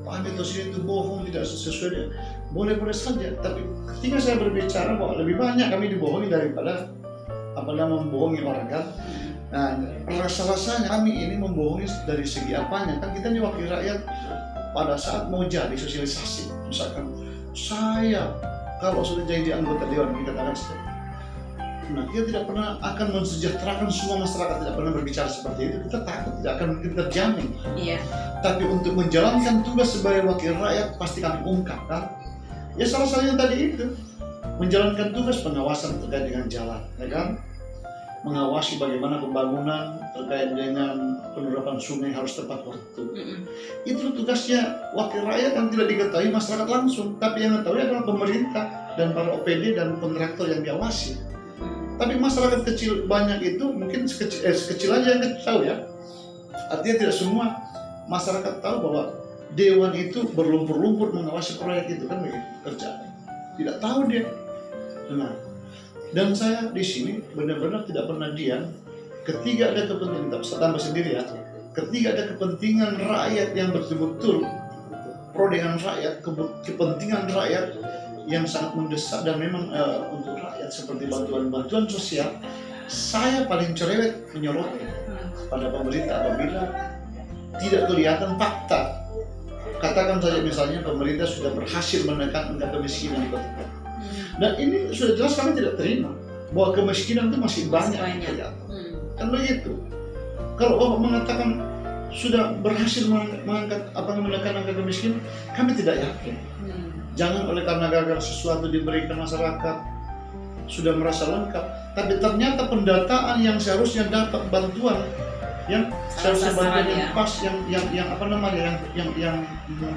Pak Anditos ini itu bohong, tidak sesuai dengan, boleh-boleh saja. Tapi ketika saya berbicara bahwa lebih banyak kami dibohongi daripada membohongi orang kan. Nah, rasa-rasanya kami ini membohongi dari segi apanya? Kan kita ini wakil rakyat, pada saat mau jadi sosialisasi, misalkan saya kalau sudah jadi anggota dewan, kita katakan seperti, nah kita tidak pernah akan mensejahterakan semua masyarakat, tidak pernah berbicara seperti itu. Kita takut tidak akan mungkin terjamin. Iya. Tapi untuk menjalankan tugas sebagai wakil rakyat pasti kami ungkapkan. Ya salah satunya tadi itu menjalankan tugas pengawasan terkait dengan jalan, ya kan? Mengawasi bagaimana pembangunan terkait dengan penerapan sungai harus tepat waktu. Itu tugasnya wakil rakyat yang tidak diketahui masyarakat langsung, tapi yang diketahui adalah pemerintah dan para OPD dan kontraktor yang diawasi. Tapi masyarakat kecil banyak itu mungkin sekecil aja yang tahu ya. Artinya tidak semua masyarakat tahu bahwa dewan itu berlumpur-lumpur mengawasi proyek itu kan begitu kerjanya. Tidak tahu dia. Nah, dan saya di sini benar-benar tidak pernah diam ketika ada kepentingan, saya tambah sendiri ya, ketika ada kepentingan rakyat yang betul-betul pro dengan rakyat, kepentingan rakyat yang sangat mendesak dan memang untuk rakyat seperti bantuan-bantuan sosial, saya paling cerewet menyoroti pada pemerintah apabila tidak kelihatan fakta. Katakan saja misalnya pemerintah sudah berhasil menekan angka kemiskinan di kota. Dan ini sudah jelas kami tidak terima bahwa kemiskinan itu masih banyak. Kan begitu. Kalau Bapak mengatakan sudah berhasil menekan angka kemiskinan, kami tidak yakin. Jangan oleh karena gagal sesuatu diberikan masyarakat sudah merasa lengkap, tapi ternyata pendataan yang seharusnya dapat bantuan, yang seharusnya bantuan yang pas, yang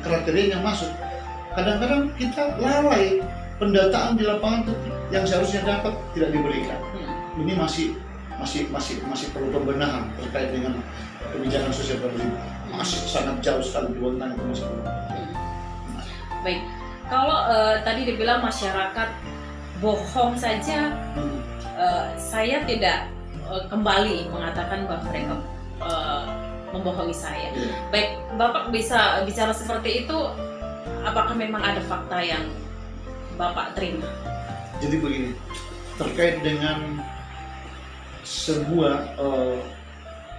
kriteria yang masuk, kadang-kadang kita lalai, pendataan di lapangan itu yang seharusnya dapat tidak diberikan. Ini masih perlu pembenahan terkait dengan kebijakan sosial pemerintah, masih sangat jauh sekali di Bontang itu masih perlu. Baik. Kalau tadi dibilang masyarakat bohong saja, saya tidak kembali mengatakan bahwa mereka membohongi saya. Baik, Bapak bisa bicara seperti itu, apakah memang ada fakta yang Bapak terima? Jadi begini, terkait dengan sebuah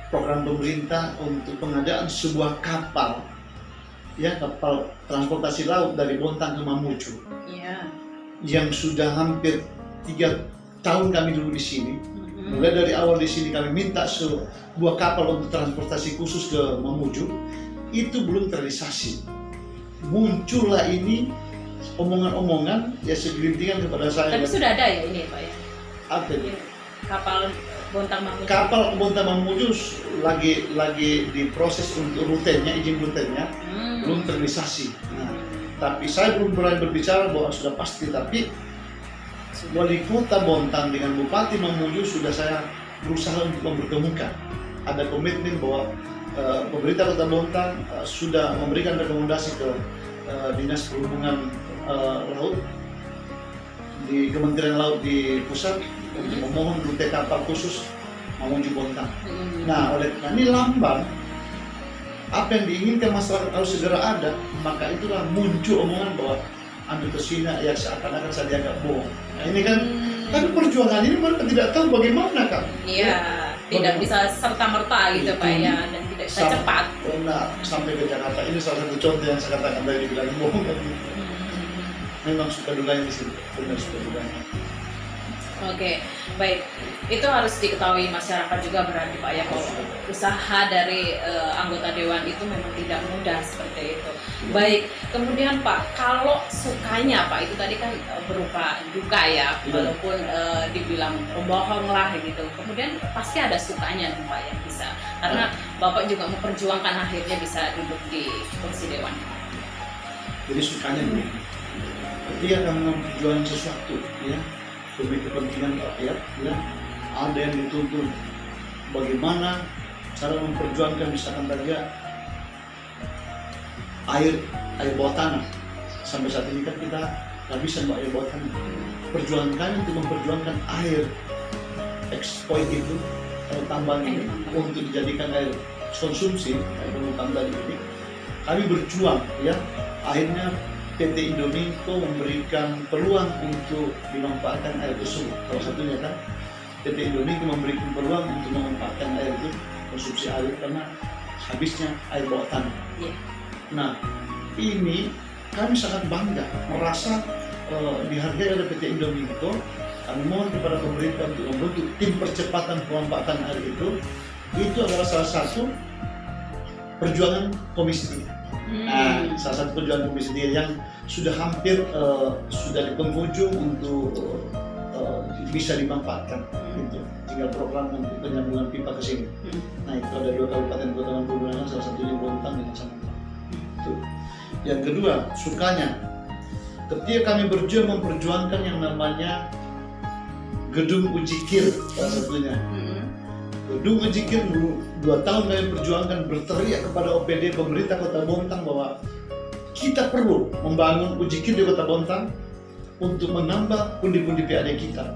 program pemerintah untuk pengadaan sebuah kapal, ya, kapal transportasi laut dari Bontang ke Mamuju, yang sudah hampir 3 tahun kami dulu di sini, Mulai dari awal di sini kami minta sebuah kapal untuk transportasi khusus ke Mamuju, itu belum terrealisasi. Muncullah ini omongan-omongan ya segelintingan kepada saya. Tapi sudah ada ya ini Pak ya? Apa ini? Kapal Bontang Mamuju. Kapal Bontang Mamuju lagi diproses untuk rutenya, izin rutenya belum terrealisasi. Nah, tapi saya belum berani berbicara bahwa sudah pasti, tapi Wali Kota Bontang dengan Bupati Mamuju sudah saya berusaha untuk mempertemukan. Ada komitmen bahwa pemerintah Kota Bontang sudah memberikan rekomendasi ke Dinas Perhubungan Laut di Kementerian Laut di pusat untuk memohon rute kapal khusus Mamuju Bontang. Nah, oleh karena ini lamban, apa yang diinginkan masyarakat harus segera ada, maka itulah muncul omongan bahwa ambil ke sini ya seakan-akan saya dianggap bohong. Nah, ini kan perjuangan ini mereka tidak tahu bagaimana kan. Iya, tidak bisa serta-merta gitu Pak ya, dan tidak bisa cepat. Nah, sampai ke Jakarta ini salah satu contoh yang saya katakan tadi dibilang bohong kan. Memang suka duganya di sini, benar suka duganya. Oke, baik. Itu harus diketahui masyarakat juga berarti Pak ya, kalau usaha dari anggota dewan itu memang tidak mudah seperti itu. Baik, kemudian Pak, kalau sukanya Pak itu tadi kan berupa duka ya, walaupun dibilang pembohong lah gitu. Kemudian pasti ada sukanya nih Pak yang bisa, karena Bapak juga memperjuangkan akhirnya bisa duduk di kursi dewan. Jadi sukanya begini, ketika kamu memperjuangkan sesuatu ya demi kepentingan rakyat ya, ada yang dituntut bagaimana cara memperjuangkan misalkan saja air bawah tanah. Sampai saat ini kan kita nggak bisa buat air bawah tanah. Perjuangkan untuk memperjuangkan air exploit itu, air tambang ini untuk dijadikan air konsumsi, air minum tadi ini. Kami berjuang ya, akhirnya PT Indominco memberikan peluang untuk dimanfaatkan air tersebut. Salah satunya kan PT Indominco memberikan peluang untuk memanfaatkan air itu, konsumsi air karena habisnya air bawah tanah. Nah, ini kami sangat bangga merasa dihargai oleh PT Indominco. Kami mohon kepada pemerintah untuk membentuk tim percepatan pemanfaatan air itu. Itu adalah salah satu perjuangan Komisi 3. Nah, salah satu perjuangan Komisi 3 yang sudah hampir sudah di penghujung untuk bisa dimanfaatkan. Gitu. Tinggal program untuk penyambungan pipa ke sini. Nah, itu ada 2 kabupaten kota Mampu, salah satunya Bontang dan Sampang. Itu. Yang kedua, sukanya ketika kami berjuang memperjuangkan yang namanya gedung ujikir, salah satunya. Gedung ujikir dulu 2 tahun kami perjuangkan, berteriak kepada OPD pemerintah Kota Bontang bahwa kita perlu membangun ujikir di Kota Bontang untuk menambah pundi-pundi PAD kita.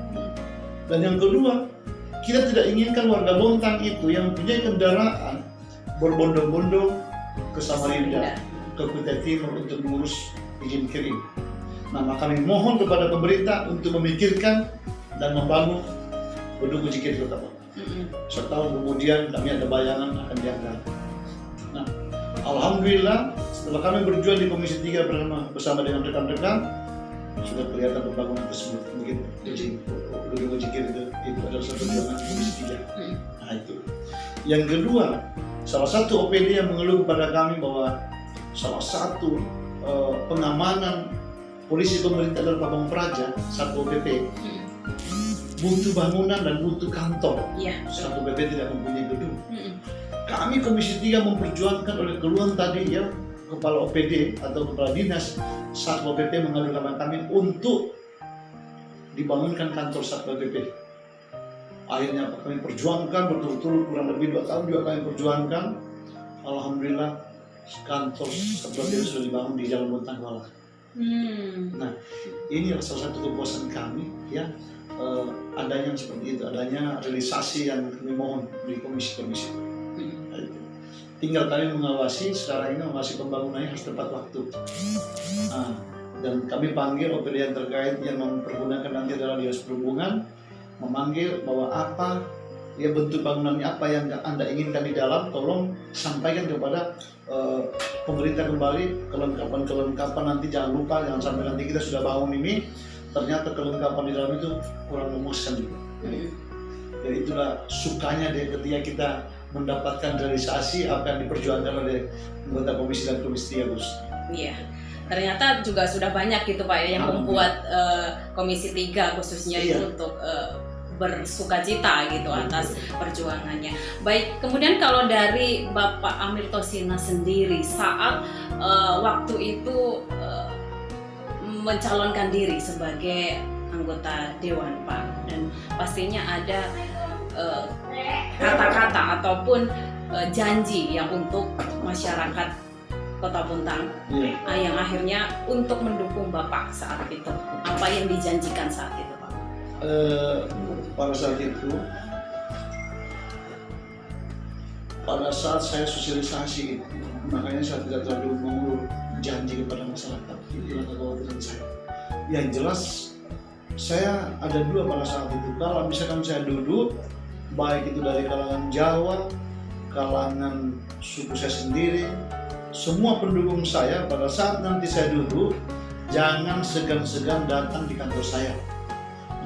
Dan yang kedua, kita tidak inginkan warga Bontang itu yang punya kendaraan berbondong-bondong ke Samarinda, ke Kutai Timur untuk mengurus izin kirim. Nah, maka kami mohon kepada pemerintah untuk memikirkan dan membangun gedung ujikir di Kota Bontang. Setahun kemudian kami ada bayangan akan diangkat. Nah, alhamdulillah setelah kami berjuang di Komisi 3 bersama dengan rekan-rekan, sudah kelihatan pembangunan tersebut. Mungkin gedung ujikir itu adalah satu perjuangan Komisi 3. Nah, itu. Yang kedua, salah satu OPD yang mengeluh kepada kami bahwa salah satu pengamanan polisi pemerintah adalah Pabong Praja, Satpol PP. Butuh bangunan dan butuh kantor. Satu PP tidak mempunyai gedung. Kami Komisi 3 memperjuangkan oleh keluhan tadi ya, kepala OPD atau kepala dinas Satpol PP mengadu kepada kami untuk dibangunkan kantor Satpol PP. Akhirnya kami perjuangkan berturut-turut kurang lebih 2 tahun juga kami perjuangkan. Alhamdulillah kantor Satpol PP sudah dibangun di Jalan Bontang Kuala. Nah, ini adalah salah satu kepuasan kami ya. Adanya seperti itu, adanya realisasi yang kami mohon di komisi-komisi. Tinggal kami mengawasi, sekarang ini mengawasi pembangunannya harus tepat waktu. Dan kami panggil OPD yang terkait yang mempergunakan nanti adalah Dinas Perhubungan, memanggil bahwa apa ya bentuk bangunannya, apa yang Anda inginkan di dalam, tolong sampaikan kepada pemerintah kembali kelengkapan nanti. Jangan lupa, jangan sampai nanti kita sudah bangun ini ternyata kelengkapan di dalam itu kurang memuaskan juga. Dan itulah sukanya dia ketika kita mendapatkan realisasi apa yang diperjuangkan oleh anggota komisi dan komisi 3 Gus. Iya. Ternyata juga sudah banyak gitu Pak ya yang membuat Komisi 3 khususnya Iya. itu untuk bersukacita gitu atas perjuangannya. Baik, kemudian kalau dari Bapak Amir Thosina sendiri saat waktu itu mencalonkan diri sebagai anggota Dewan Pak, dan pastinya ada kata-kata ataupun janji yang untuk masyarakat Kota Bontang yang akhirnya untuk mendukung Bapak saat itu. Apa yang dijanjikan saat itu Pak? Pada saat saya sosialisasi itu, makanya saya tidak terlalu mengulur janji kepada masyarakat. Itulah kekhawatiran saya. Yang jelas saya ada dua pada saat itu. Kalau misalkan saya duduk, baik itu dari kalangan Jawa, kalangan suku saya sendiri, semua pendukung saya pada saat nanti saya duduk, jangan segan-segan datang di kantor saya.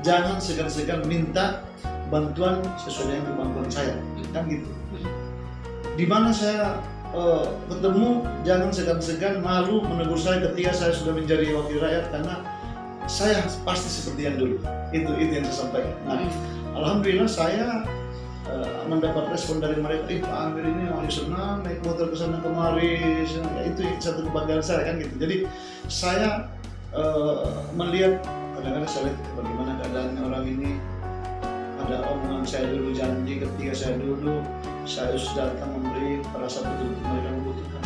Jangan segan-segan minta bantuan sesuai dengan kemampuan saya. Kan gitu. Di mana saya bertemu, jangan segan-segan malu menegur saya ketika saya sudah menjadi wakil rakyat, karena saya pasti seperti yang dulu. Itu yang saya sampaikan. Nah, alhamdulillah saya mendapat respon dari mereka, Pak Amir ini orang senang naik motor ke sana kemari, ya, itu satu kebanggaan saya kan gitu. Jadi saya melihat, kadang-kadang saya lihat bagaimana keadaan orang ini. Ada omongan saya dulu, janji ketika saya dulu saya harus datang memberi pada saat betul-betul mereka membutuhkan.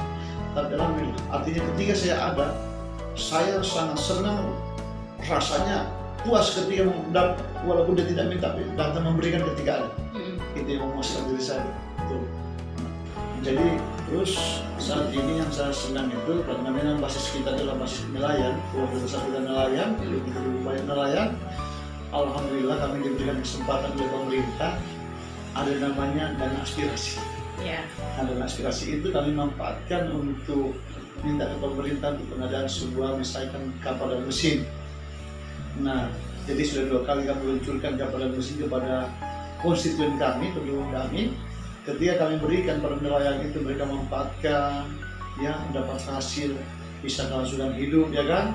Tapi alhamdulillah, artinya ketika saya ada, saya sangat senang, rasanya puas ketika mendapat, walaupun dia tidak minta, datang memberikan ketika ada. Itu yang memuaskan diri saya. Betul. Jadi terus saat ini yang saya senang itu karena memang basis kita adalah basis nelayan, keluarga besar kita nelayan, kita lebih banyak nelayan. Alhamdulillah kami diberikan kesempatan oleh pemerintah, ada namanya dana aspirasi. Nah, dana aspirasi itu kami manfaatkan untuk minta ke pemerintah untuk pengadaan sebuah misalkan kapal dan mesin. Nah, jadi sudah 2 kali kami luncurkan kapal dan mesin kepada konstituen kami, pendukung kami. Ketika kami berikan pada nelayan itu, mereka memanfaatkan, ya, mendapat hasil, bisa kelangsungan hidup, ya kan?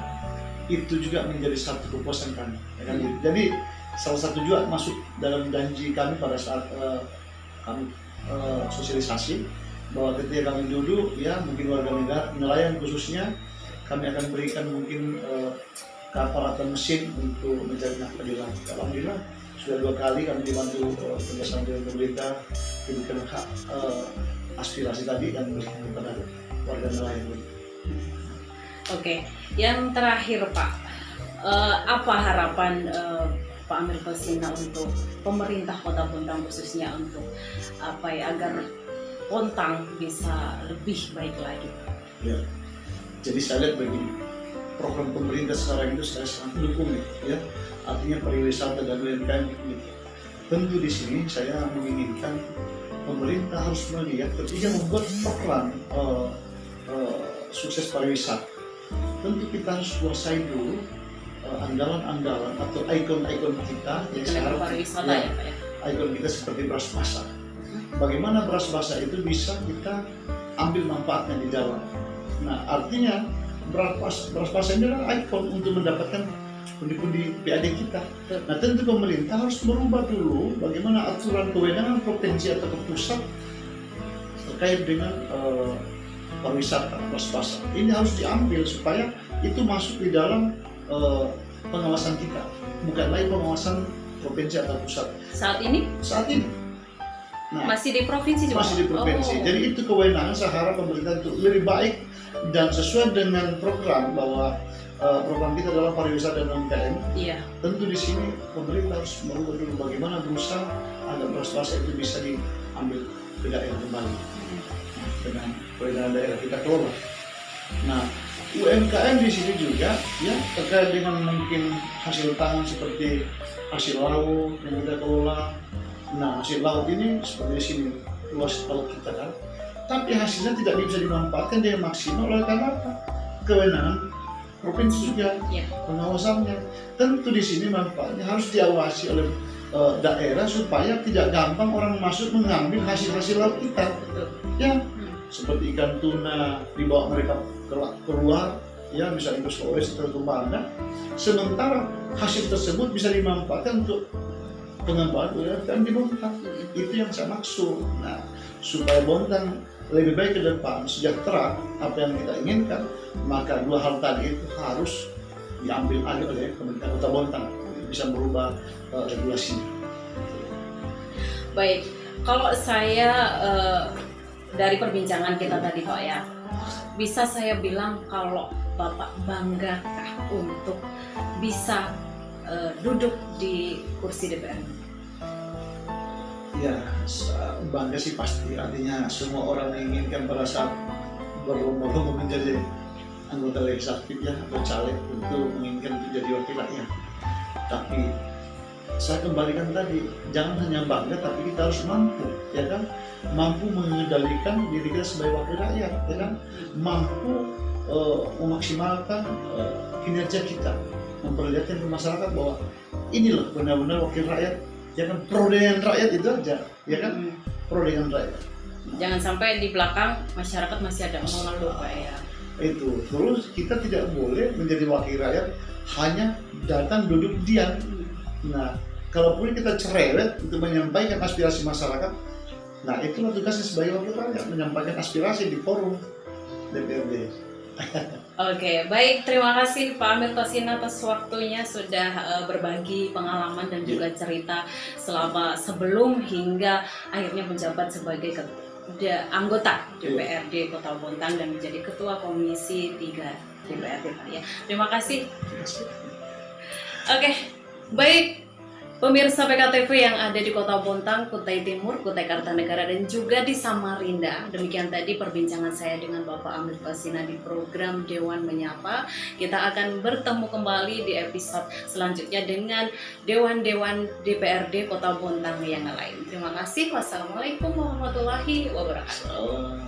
Itu juga menjadi satu kepuasan kami, ya kan? Jadi salah satu juga masuk dalam janji kami pada saat kami sosialisasi, bahwa ketika kami duduk, ya, mungkin warga negara, nelayan khususnya, kami akan berikan mungkin kapal atau mesin untuk mencari nafkah di laut. Alhamdulillah sudah 2 kali kami dibantu kerjasama dengan pemerintah, diberikan hak aspirasi tadi yang diberikan kepada warga nelayan. Oke, yang terakhir Pak, apa harapan Pak Amir Thosina untuk pemerintah Kota Bontang khususnya untuk apa ya, agar Bontang bisa lebih baik lagi? Ya, jadi saya lihat begini, program pemerintah sekarang itu saya sangat dukung, ya. Artinya pariwisata dan UMKM gitu. Tentu di sini saya menginginkan pemerintah harus melihat ketika membuat program sukses pariwisata. Tentu kita harus kuasai dulu andalan-andalan atau ikon-ikon kita yang sekarang pariwisata ya Pak ya. Ikon kita seperti beras basah. Bagaimana beras basah itu bisa kita ambil manfaatnya di dalam. Nah, artinya beras basah ini adalah ikon untuk mendapatkan pundi-pundi PAD kita. Nah, tentu pemerintah harus merubah dulu bagaimana aturan kewenangan provinsi atau pusat terkait dengan pariwisata beras basah. Ini harus diambil supaya itu masuk di dalam pengawasan kita, bukan lagi pengawasan provinsi atau pusat. Saat ini? Saat ini. Nah, masih di provinsi juga? Masih di provinsi. Jadi itu kewenangan, saya harap pemerintah itu lebih baik dan sesuai dengan program, bahwa program kita adalah pariwisata dan UMKM. Iya. Tentu di sini pemerintah harus merubah dulu bagaimana berusaha agar beras basah itu bisa diambil ke daerah kembali dengan kewenangan daerah kita kelola. Nah, UMKM di sini juga, ya, terkait dengan mungkin hasil tangan seperti hasil laut yang kita kelola. Nah, hasil laut ini seperti di sini, luas laut kita kan, tapi hasilnya tidak bisa dimanfaatkan dengan maksimal oleh karena apa? Kewenangan provinsi juga, pengawasannya. Tentu di sini manfaatnya harus diawasi oleh daerah supaya tidak gampang orang masuk mengambil hasil-hasil laut kita. Ya, seperti ikan tuna dibawa mereka keluar, ya misalnya ke Sulawesi atau ke Banda. Sementara hasil tersebut bisa dimanfaatkan untuk pengembangan UMKM di Bontang. Itu yang saya maksud. Nah, supaya Bontang lebih baik ke depan, sejahtera, apa yang kita inginkan, maka dua hal tadi itu harus diambil alih oleh pemerintah Kota Bontang, bisa merubah regulasinya. Baik, kalau saya dari perbincangan kita tadi Pak ya, bisa saya bilang kalau Bapak banggakah untuk bisa duduk di kursi DPR? Ya, bangga sih pasti. Artinya semua orang menginginkan pada saat berlomba-lomba menjadi anggota legislatif ya atau caleg untuk menginginkan menjadi wakil rakyat. Tapi saya kembalikan tadi, jangan hanya bangga, tapi kita harus mampu, ya kan? Mampu mengendalikan diri kita sebagai wakil rakyat, ya kan? Mampu memaksimalkan kinerja kita, memperlihatkan ke masyarakat bahwa inilah benar-benar wakil rakyat. Ya kan, pro dengan rakyat itu aja, ya kan, pro dengan rakyat. Jangan sampai di belakang masyarakat masih ada omongan lupa ya. Itu, terus kita tidak boleh menjadi wakil rakyat hanya datang duduk diam. Nah, kalaupun kita cerewet untuk menyampaikan aspirasi masyarakat, nah itulah tugasnya sebagai wakil rakyat, menyampaikan aspirasi di forum DPRD. Oke, baik. Terima kasih Pak Amir Tosin atas waktunya sudah berbagi pengalaman dan juga cerita selama sebelum hingga akhirnya menjabat sebagai anggota DPRD Kota Bontang dan menjadi Ketua Komisi 3 DPRD Pak ya. Terima kasih. Oke, baik. Pemirsa PKTV yang ada di Kota Bontang, Kutai Timur, Kutai Kartanegara, dan juga di Samarinda. Demikian tadi perbincangan saya dengan Bapak Amir Tosina di program Dewan Menyapa. Kita akan bertemu kembali di episode selanjutnya dengan Dewan-Dewan DPRD Kota Bontang yang lain. Terima kasih. Wassalamualaikum warahmatullahi wabarakatuh.